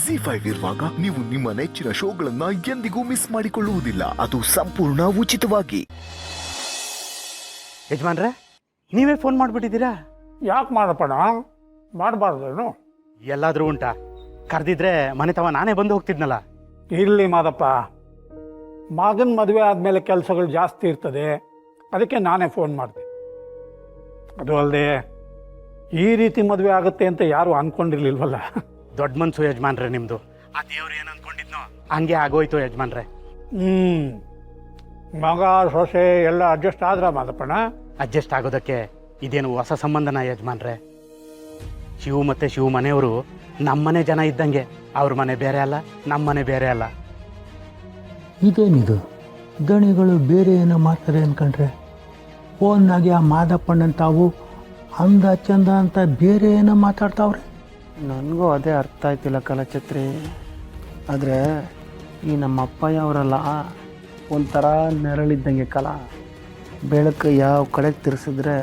ಜಿ5 ಇರುವಾಗ ನೀವು ನಿಮ್ಮ ನೆಚ್ಚಿನ ಶೋಗಳನ್ನ ಎಂದಿಗೂ ಮಿಸ್ ಮಾಡಿಕೊಳ್ಳುವುದಿಲ್ಲ. ಅದು ಸಂಪೂರ್ಣ ಉಚಿತವಾಗಿ. ಯಜಮಾನ್ರೆ, ನೀವೇ ಫೋನ್ ಮಾಡಿಬಿಟ್ಟಿದ್ದೀರಾ? ಯಾಕೆ ಮಾಡಪ್ಪಣ, ಮಾಡಬಾರ್ದೇನು? ಎಲ್ಲಾದರೂ ಉಂಟಾ? ಕರೆದಿದ್ರೆ ಮನೆ ತವ ನಾನೇ ಬಂದು ಹೋಗ್ತಿದ್ನಲ್ಲ. ಇರಲಿ ಮಾದಪ್ಪ, ಮಗನ ಮದುವೆ ಆದಮೇಲೆ ಕೆಲಸಗಳು ಜಾಸ್ತಿ ಇರ್ತದೆ, ಅದಕ್ಕೆ ನಾನೇ ಫೋನ್ ಮಾಡಿದೆ. ಅದು ಅಲ್ಲದೆ ಈ ರೀತಿ ಮದುವೆ ಆಗುತ್ತೆ ಅಂತ ಯಾರು ಅಂದ್ಕೊಂಡಿರ್ಲಿಲ್ವಲ್ಲ. ದೊಡ್ಡ ಮನ್ಸು ಯಜಮಾನ್ರೆ ನಿಮ್ಮದು. ಆ ದೇವ್ರು ಏನು ಅಂದ್ಕೊಂಡಿದ್ನೋ ಹಂಗೆ ಆಗೋಯ್ತು ಯಜಮಾನ್ರೆ. ಮಗ ಸೊಸೆ ಎಲ್ಲ ಅಡ್ಜಸ್ಟ್ ಆದ್ರ ಮಾದಪ್ಪಣ? ಅಡ್ಜಸ್ಟ್ ಆಗೋದಕ್ಕೆ ಇದೇನು ಹೊಸ ಸಂಬಂಧನ ಯಜಮಾನ್ರೆ? ಶಿವು ಮತ್ತು ಶಿವು ಮನೆಯವರು ನಮ್ಮನೆ ಜನ ಇದ್ದಂಗೆ. ಅವ್ರ ಮನೆ ಬೇರೆ ಅಲ್ಲ, ನಮ್ಮ ಮನೆ ಬೇರೆ ಅಲ್ಲ. ಇದೇನಿದು, ದಣಿಗಳು ಬೇರೆ ಏನೋ ಮಾಡ್ತಾರೆ ಅಂದ್ಕೊಂಡ್ರೆ ಫೋನ್ನಾಗೆ ಆ ಮಾದಪ್ಪಣ್ಣನ ತಾವು ಅಂದ ಚಂದ ಅಂತ ಬೇರೆ ಏನೋ ಮಾತಾಡ್ತಾವ್ರೆ. ನನಗೂ ಅದೇ ಅರ್ಥ ಆಯ್ತಿಲ್ಲ ಕಲಛತ್ರಿ. ಆದರೆ ಈ ನಮ್ಮ ಅಪ್ಪಯ್ಯ ಅವರೆಲ್ಲ ಒಂಥರ ನೆರಳಿದ್ದಂಗೆ ಕಲ. ಬೆಳಕು ಯಾವ ಕಡೆಗೆ ತಿರ್ಸಿದ್ರೆ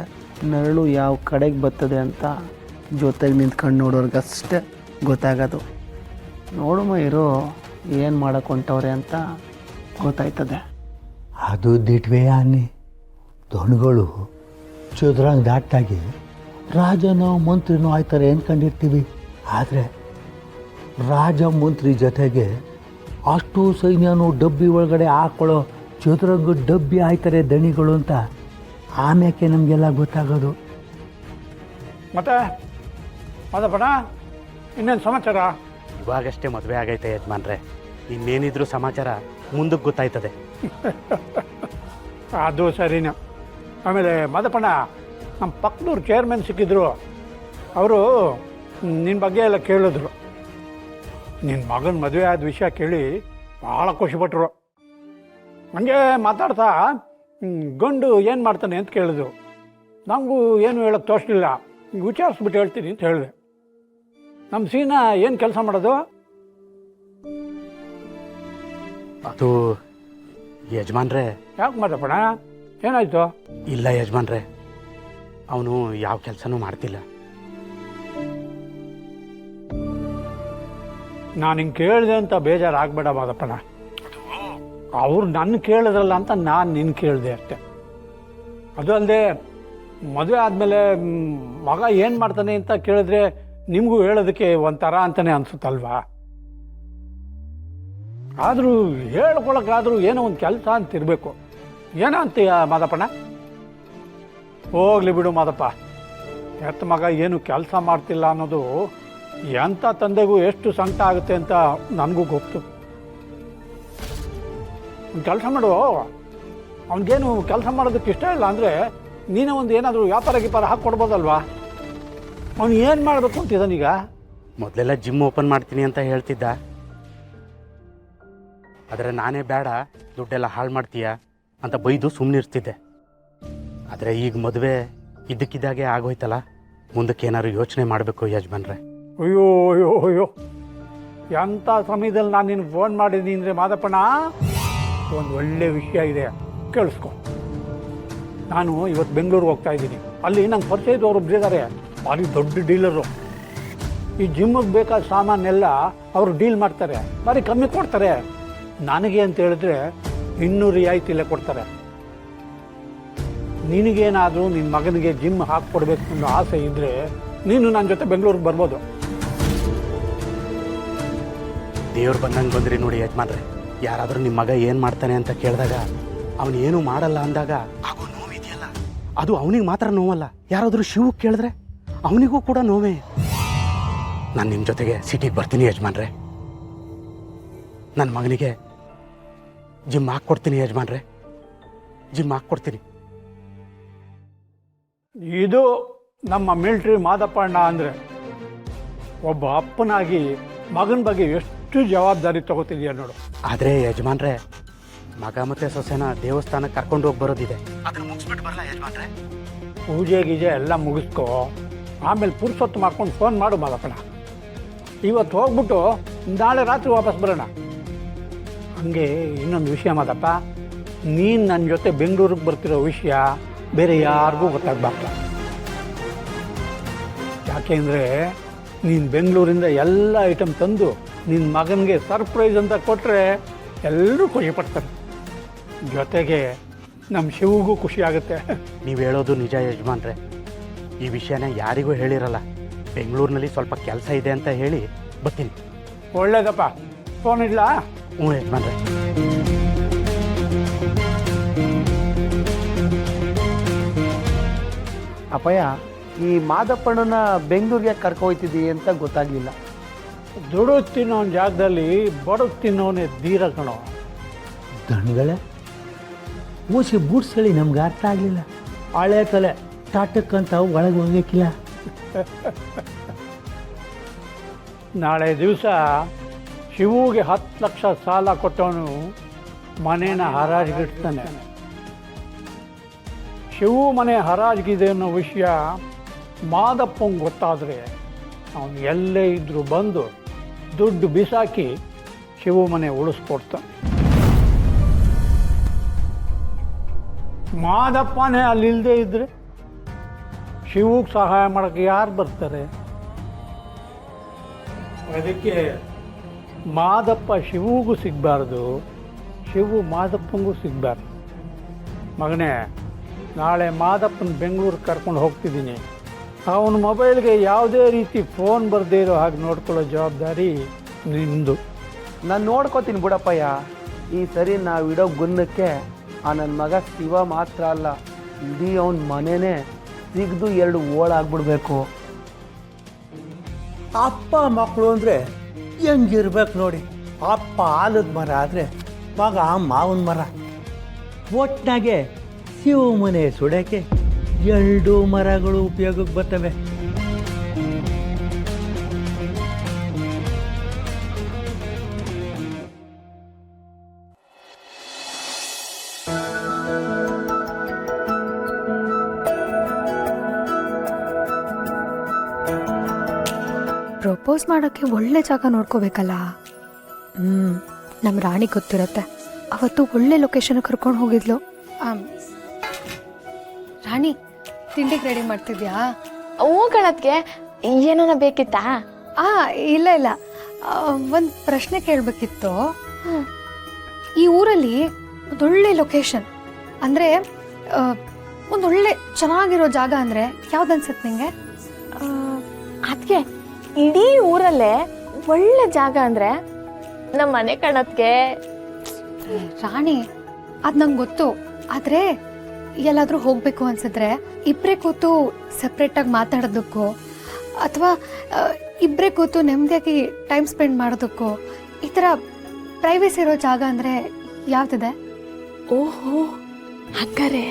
ನೆರಳು ಯಾವ ಕಡೆಗೆ ಬರ್ತದೆ ಅಂತ ಜೊತೆಗೆ ನಿಂತ್ಕೊಂಡು ನೋಡೋರ್ಗಷ್ಟೇ ಗೊತ್ತಾಗೋದು. ನೋಡುಮ ಇರೋ ಏನು ಮಾಡಕ್ಕೆ ಹೊಂಟವ್ರೆ ಅಂತ ಗೊತ್ತಾಯ್ತದೆ. ಅದು ದಿಟ್ವೇ ಆನೆ. ದೊಣಗಳು ಚದುರಂಗ್ ದಾಟಾಗಿ ರಾಜನೋ ಮಂತ್ರಿನೋ ಆಯ್ತಾರೆ ಅಂದ್ಕೊಂಡಿರ್ತೀವಿ. ಆದರೆ ರಾಜ ಮಂತ್ರಿ ಜೊತೆಗೆ ಅಷ್ಟು ಸೈನ್ಯನೂ ಡಬ್ಬಿ ಒಳಗಡೆ ಹಾಕ್ಕೊಳ್ಳೋ ಚದುರಂಗ ಡಬ್ಬಿ ಆಯ್ತಾರೆ ದಣಿಗಳು ಅಂತ ಆಮ್ಯಾಕೆ ನಮಗೆಲ್ಲ ಗೊತ್ತಾಗೋದು. ಮತ್ತೆ ಮಾದಪ್ಪಣ, ಇನ್ನೇನು ಸಮಾಚಾರ? ಇವಾಗಷ್ಟೇ ಮದುವೆ ಆಗೈತೆ ಯಜಮಾನ್ರೆ. ಇನ್ನೇನಿದ್ರು ಸಮಾಚಾರ ಮುಂದಕ್ಕೆ ಗೊತ್ತಾಯ್ತದೆ. ಅದು ಸರಿನಾ. ಆಮೇಲೆ ಮಾದಪ್ಪಣ್ಣ, ನಮ್ಮ ಪಕ್ಕದವ್ರು ಚೇರ್ಮನ್ ಸಿಕ್ಕಿದ್ರು. ಅವರು ನಿನ್ನ ಬಗ್ಗೆ ಎಲ್ಲ ಕೇಳಿದ್ರು. ನಿನ್ನ ಮಗನ ಮದುವೆ ಆದ ವಿಷಯ ಕೇಳಿ ಭಾಳ ಖುಷಿಪಟ್ಟರು. ಹಂಗೆ ಮಾತಾಡ್ತಾ ಗಂಡು ಏನು ಮಾಡ್ತಾನೆ ಅಂತ ಕೇಳಿದ್ರು. ನನಗೂ ಏನು ಹೇಳೋಕ್ಕೆ ತೋರಿಸಲಿಲ್ಲ, ವಿಚಾರಿಸ್ಬಿಟ್ಟು ಹೇಳ್ತೀನಿ ಅಂತ ಹೇಳಿದೆ. ನಮ್ಮ ಸೀನಾ ಏನು ಕೆಲಸ ಮಾಡೋದು? ಅದು ಯಜಮಾನ್ರೆ. ಯಾಕೆ ಮಾದಪ್ಪಣ್ಣ, ಏನಾಯ್ತು? ಇಲ್ಲ ಯಜಮಾನ್ರೆ, ಅವನು ಯಾವ ಕೆಲಸನೂ ಮಾಡ್ತಿಲ್ಲ. ನಾನು ಹಿಂಗೆ ಕೇಳಿದೆ ಅಂತ ಬೇಜಾರಾಗಬೇಡ ಮಾದಪ್ಪಣ್ಣ. ಅವ್ರು ನನ್ನ ಕೇಳಿದ್ರಲ್ಲ ಅಂತ ನಾನು ನಿನ್ನ ಕೇಳಿದೆ ಅಷ್ಟೆ. ಅದು ಅಲ್ಲದೆ ಮದುವೆ ಆದಮೇಲೆ ಮಗ ಏನು ಮಾಡ್ತಾನೆ ಅಂತ ಕೇಳಿದ್ರೆ ನಿಮಗೂ ಹೇಳೋದಕ್ಕೆ ಒಂಥರ ಅಂತಲೇ ಅನಿಸುತ್ತಲ್ವಾ? ಆದರೂ ಹೇಳ್ಕೊಳಕ್ಕಾದ್ರೂ ಏನೋ ಒಂದು ಕೆಲಸ ಅಂತಿರಬೇಕು. ಏನೋ ಅಂತೀಯ ಮಾದಪ್ಪಣ್ಣ? ಹೋಗ್ಲಿ ಬಿಡು ಮಾದಪ್ಪ, ಹೆತ್ತ ಮಗ ಏನು ಕೆಲಸ ಮಾಡ್ತಿಲ್ಲ ಅನ್ನೋದು ಎಂಥ ತಂದೆಗೂ ಎಷ್ಟು ಸಂಕಟ ಆಗುತ್ತೆ ಅಂತ ನನಗೂ ಗೊತ್ತು. ಒಂದು ಕೆಲಸ ಮಾಡು, ಅವನಿಗೇನು ಕೆಲಸ ಮಾಡೋದಕ್ಕೆ ಇಷ್ಟ ಇಲ್ಲ ಅಂದರೆ ನೀನೇ ಒಂದು ಏನಾದರೂ ವ್ಯಾಪಾರ ಗೀಪಾರ ಹಾಕ್ಕೊಡ್ಬೋದಲ್ವಾ? ಅವನು ಏನು ಮಾಡಬೇಕು ಅಂತಿದ್ದಾನೀಗ? ಮೊದಲೆಲ್ಲ ಜಿಮ್ ಓಪನ್ ಮಾಡ್ತೀನಿ ಅಂತ ಹೇಳ್ತಿದ್ದ. ಆದರೆ ನಾನೇ ಬೇಡ, ದುಡ್ಡೆಲ್ಲ ಹಾಳು ಮಾಡ್ತೀಯ ಅಂತ ಬೈದು ಸುಮ್ಮನಿರ್ತಿದ್ದೆ. ಆದರೆ ಈಗ ಮದುವೆ ಇದ್ದಕ್ಕಿದ್ದಾಗೆ ಆಗೋಯ್ತಲ್ಲ, ಮುಂದಕ್ಕೆ ಏನಾದ್ರು ಯೋಚನೆ ಮಾಡಬೇಕು ಯಜಮಾನ್ರೆ. ಅಯ್ಯೋ ಅಯ್ಯೋ ಅಯ್ಯೋ, ಎಂಥ ಸಮಯದಲ್ಲಿ ನಾನು ನಿನ್ಗೆ ಫೋನ್ ಮಾಡಿದ್ದೀನಿ ಅಂದರೆ ಮಾದಪ್ಪಣ್ಣ, ಒಂದು ಒಳ್ಳೆ ವಿಷಯ ಇದೆ, ಕೇಳಿಸ್ಕೊ. ನಾನು ಇವತ್ತು ಬೆಂಗಳೂರಿಗೆ ಹೋಗ್ತಾ ಇದ್ದೀನಿ. ಅಲ್ಲಿ ನಂಗೆ ಪರಿಚಯ ಇದ್ದವರು ಒಬ್ರು ಇದ್ದಾರೆ, ಭಾರಿ ದೊಡ್ಡ ಡೀಲರು. ಈ ಜಿಮ್ಮಿಗೆ ಬೇಕಾದ ಸಾಮಾನೆಲ್ಲ ಅವರು ಡೀಲ್ ಮಾಡ್ತಾರೆ, ಭಾರಿ ಕಮ್ಮಿ ಕೊಡ್ತಾರೆ. ನನಗೆ ಅಂತ ಹೇಳಿದ್ರೆ 200 ರಿಯಾಯಿತಿಲ್ಲೇ ಕೊಡ್ತಾರೆ. ನಿನಗೇನಾದರೂ ನಿನ್ನ ಮಗನಿಗೆ ಜಿಮ್ ಹಾಕ್ಕೊಡ್ಬೇಕು ಅನ್ನೋ ಆಸೆ ಇದ್ದರೆ ನೀನು ನನ್ನ ಜೊತೆ ಬೆಂಗಳೂರಿಗೆ ಬರ್ಬೋದು. ದೇವ್ರು ಬಂದಂಗೆ ಬಂದ್ರಿ ನೋಡಿ ಯಜಮಾನ್ರೆ. ಯಾರಾದರೂ ನಿಮ್ಮ ಮಗ ಏನು ಮಾಡ್ತಾನೆ ಅಂತ ಕೇಳಿದಾಗ ಅವನು ಏನೂ ಮಾಡಲ್ಲ ಅಂದಾಗ ಆಗೋ ನೋವಿದೆಯಲ್ಲ, ಅದು ಅವನಿಗೆ ಮಾತ್ರ ನೋವಲ್ಲ. ಯಾರಾದರೂ ಶಿವು ಕೇಳಿದ್ರೆ ಅವನಿಗೂ ಕೂಡ ನೋವೇ. ನಾನು ನಿಮ್ಮ ಜೊತೆಗೆ ಸಿಟಿಗೆ ಬರ್ತೀನಿ ಯಜಮಾನ್ರೆ. ನನ್ನ ಮಗನಿಗೆ ಜಿಮ್ ಹಾಕ್ಕೊಡ್ತೀನಿ ಯಜಮಾನ್ರೆ, ಜಿಮ್ ಹಾಕ್ಕೊಡ್ತೀನಿ. ಇದು ನಮ್ಮ ಮಿಲ್ಟ್ರಿ ಮಾದಪ್ಪಣ್ಣ ಅಂದರೆ. ಒಬ್ಬ ಅಪ್ಪನಾಗಿ ಮಗನ ಬಗ್ಗೆ ಎಷ್ಟು ಜವಾಬ್ದಾರಿ ತಗೋತಿದೆಯಾ ನೋಡು. ಆದರೆ ಯಜಮಾನ್ರೆ, ಮಗ ಮತ್ತು ಸೊಸೆನ ದೇವಸ್ಥಾನಕ್ಕೆ ಕರ್ಕೊಂಡು ಹೋಗಿ ಬರೋದಿದೆ, ಅದನ್ನು ಮುಗಿಸ್ಬಿಟ್ಟು ಬರಲ್ಲ ಯಜಮಾನ್ರೆ? ಪೂಜೆ ಗೀಜೆ ಎಲ್ಲ ಮುಗಿಸ್ಕೊ, ಆಮೇಲೆ ಪುರ್ಸೊತ್ತು ಮಾಡ್ಕೊಂಡು ಫೋನ್ ಮಾಡು ಮಾದಪ್ಪಣ್ಣ. ಇವತ್ತು ಹೋಗ್ಬಿಟ್ಟು ನಾಳೆ ರಾತ್ರಿ ವಾಪಸ್ ಬರೋಣ. ಹಂಗೆ ಇನ್ನೊಂದು ವಿಷಯ ಮಾದಪ್ಪ, ನೀನು ನನ್ನ ಜೊತೆ ಬೆಂಗಳೂರಿಗೆ ಬರ್ತಿರೋ ವಿಷಯ ಬೇರೆ ಯಾರಿಗೂ ಗೊತ್ತಾಗಬಾರ್ದು. ಯಾಕೆಂದರೆ ನೀನು ಬೆಂಗಳೂರಿಂದ ಎಲ್ಲ ಐಟಮ್ ತಂದು ನಿನ್ನ ಮಗನಿಗೆ ಸರ್ಪ್ರೈಸ್ ಅಂತ ಕೊಟ್ಟರೆ ಎಲ್ಲರೂ ಖುಷಿಪಡ್ತಾರೆ. ಜೊತೆಗೆ ನಮ್ಮ ಶಿವಗೂ ಖುಷಿ ಆಗುತ್ತೆ. ನೀವು ಹೇಳೋದು ನಿಜ ಯಜಮಾನ್ರೆ. ಈ ವಿಷಯನ ಯಾರಿಗೂ ಹೇಳಿರಲ್ಲ. ಬೆಂಗಳೂರಿನಲ್ಲಿ ಸ್ವಲ್ಪ ಕೆಲಸ ಇದೆ ಅಂತ ಹೇಳಿ ಬರ್ತೀನಿ. ಒಳ್ಳೇದಪ್ಪ, ಫೋನ್ ಇಡ್ಲಾ? ಹ್ಞೂ ಯಜಮಾನ್ರೆ. ಅಪ್ಪಯ್ಯ, ಈ ಮಾದಪ್ಪಣ್ಣನ ಬೆಂಗಳೂರಿಗೆ ಕರ್ಕೊಯ್ತಿದ್ದಿ ಅಂತ ಗೊತ್ತಾಗಲಿಲ್ಲ. ದುಡು ತಿನ್ನೋನ್ ಜಾಗದಲ್ಲಿ ಬಡದು ತಿನ್ನೋನೇ ಧೀರ ಕಣೋ. ದಣ್ಗಳೇ ಊಸಿ ಬೂಟ್ಸಳಿ ನಮ್ಗೆ ಅರ್ಥ ಆಗಲಿಲ್ಲ. ಹಳೆ ತಲೆ ತಾಟಕ್ಕಂತ ಒಳಗೆ ಹೋಗಕ್ಕಿಲ್ಲ. ನಾಳೆ ದಿವಸ ಶಿವುಗೆ 10 ಲಕ್ಷ ಸಾಲ ಕೊಟ್ಟವನು ಮನೇನ ಹರಾಜಿಗಿಡ್ತಾನೆ. ಶಿವು ಮನೆ ಹರಾಜಿಗಿದೆ ಅನ್ನೋ ವಿಷಯ ಮಾದಪ್ಪಂಗೆ ಗೊತ್ತಾದರೆ ಅವನು ಎಲ್ಲೇ ಇದ್ರೂ ಬಂದು ದುಡ್ಡು ಬಿಸಾಕಿ ಶಿವು ಮನೆ ಉಳಿಸ್ಕೊಡ್ತಾನೆ. ಮಾದಪ್ಪನೇ ಅಲ್ಲಿಲ್ಲದೆ ಇದ್ದರೆ ಶಿವುಗೆ ಸಹಾಯ ಮಾಡೋಕ್ಕೆ ಯಾರು ಬರ್ತಾರೆ? ಅದಕ್ಕೆ ಮಾದಪ್ಪ ಶಿವುಗೂ ಸಿಗಬಾರ್ದು, ಶಿವು ಮಾದಪ್ಪಂಗೂ ಸಿಗಬಾರ್ದು. ಮಗನೇ, ನಾಳೆ ಮಾದಪ್ಪನ ಬೆಂಗಳೂರಿಗೆ ಕರ್ಕೊಂಡು ಹೋಗ್ತಿದ್ದೀನಿ. ಅವನ ಮೊಬೈಲ್ಗೆ ಯಾವುದೇ ರೀತಿ ಫೋನ್ ಬರದೇ ಇರೋ ಹಾಗೆ ನೋಡ್ಕೊಳ್ಳೋ ಜವಾಬ್ದಾರಿ ನಿಂದು. ನಾನು ನೋಡ್ಕೋತೀನಿ ಬಿಡಪ್ಪಯ್ಯ. ಈ ಸರಿ ನಾವು ಇಡೋ ಗುನ್ನಕ್ಕೆ ಆ ನನ್ನ ಮಗ ಶಿವ ಮಾತ್ರ ಅಲ್ಲ, ಇಡೀ ಅವನ ಮನೆನೇ ಸಿಗ್ದು 2 ಓಳಾಗ್ಬಿಡ್ಬೇಕು. ಅಪ್ಪ ಮಕ್ಕಳು ಅಂದರೆ ಹೆಂಗಿರ್ಬೇಕು ನೋಡಿ. ಅಪ್ಪ ಆಲದ ಮರ ಆದರೆ ಮಗ ಮಾವನ ಮರ. ಒಟ್ನಾಗೆ ಶಿವ ಮನೆ ಸುಡೋಕ್ಕೆ 2 ಮರಗಳು ಉಪಯೋಗಕ್ಕೆ ಬರ್ತವೆ. ಪ್ರಪೋಸ್ ಮಾಡೋಕ್ಕೆ ಒಳ್ಳೆ ಜಾಗ ನೋಡ್ಕೋಬೇಕಲ್ಲ. ನಮ್ಮ ರಾಣಿ ಗೊತ್ತಿರತ್ತೆ. ಅವತ್ತು ಒಳ್ಳೆ ಲೊಕೇಶನ್ ಕರ್ಕೊಂಡು ಹೋಗಿದ್ಲು. ರಾಣಿ, ತಿಂಡಿಗೆ ರೆಡಿ ಮಾಡ್ತಿದ್ಯಾ? ಹೂಗಳದ್ಗೆ ಏನಾನ ಬೇಕಿತ್ತಾ? ಇಲ್ಲ ಇಲ್ಲ, ಒಂದು ಪ್ರಶ್ನೆ ಕೇಳಬೇಕಿತ್ತು. ಈ ಊರಲ್ಲಿ ಒಂದೊಳ್ಳೆ ಲೊಕೇಶನ್ ಅಂದರೆ ಒಂದೊಳ್ಳೆ ಚೆನ್ನಾಗಿರೋ ಜಾಗ ಅಂದರೆ ಯಾವ್ದನ್ಸತ್ತೆ ನಿಂಗೆ? ಅದಕ್ಕೆ ಇಡೀ ಊರಲ್ಲೇ ಒಳ್ಳೆ ಜಾಗ ಅಂದ್ರೆ ನಮ್ಮ ಮನೆ ಕಣದ್ಗೆ. ರಾಣಿ, ಅದು ನಂಗೆ ಗೊತ್ತು. ಆದರೆ ಎಲ್ಲಾದರೂ ಹೋಗಬೇಕು ಅನ್ಸಿದ್ರೆ ಇಬ್ಬರೇ ಕೂತು ಸಪ್ರೇಟಾಗಿ ಮಾತಾಡೋದಕ್ಕೋ ಅಥವಾ ಇಬ್ಬರೇ ಕೂತು ನೆಮ್ಮದಿಯಾಗಿ ಟೈಮ್ ಸ್ಪೆಂಡ್ ಮಾಡೋದಕ್ಕೋ ಈ ಥರ ಪ್ರೈವೇಸಿ ಇರೋ ಜಾಗ ಅಂದರೆ ಯಾವುದಿದೆ? ಓಹೋ, ಹಂಗಾರೆ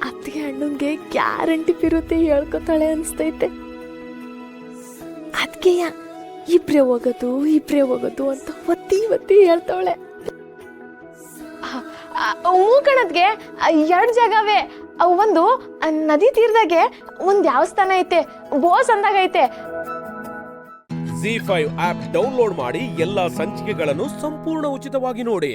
ಅತ್ತಿಗೆ ಅಣ್ಣಂಗೆ ಗ್ಯಾರಂಟಿ ಇರುತ್ತೆ ಹೇಳ್ಕೊತಾಳೆ ಅನ್ಸ್ತೈತೆ. ಅದ್ಕೆಯ ಇಬ್ರೇ ಹೋಗೋದು ಅಂತ ಒತ್ತಿ ಹೇಳ್ತಾವಳೆ. ಕಣದ್ಗೆ 2 ಜಾಗವೇ. ಒಂದು ನದಿ ತೀರದಾಗೆ ಒಂದು ದೇವಸ್ಥಾನ ಐತೆ, ಬೋಸ್ ಅಂದಾಗ ಐತೆ. ZEE5 ಆಪ್ ಡೌನ್ಲೋಡ್ ಮಾಡಿ ಎಲ್ಲಾ ಸಂಚಿಕೆಗಳನ್ನು ಸಂಪೂರ್ಣ ಉಚಿತವಾಗಿ ನೋಡಿ.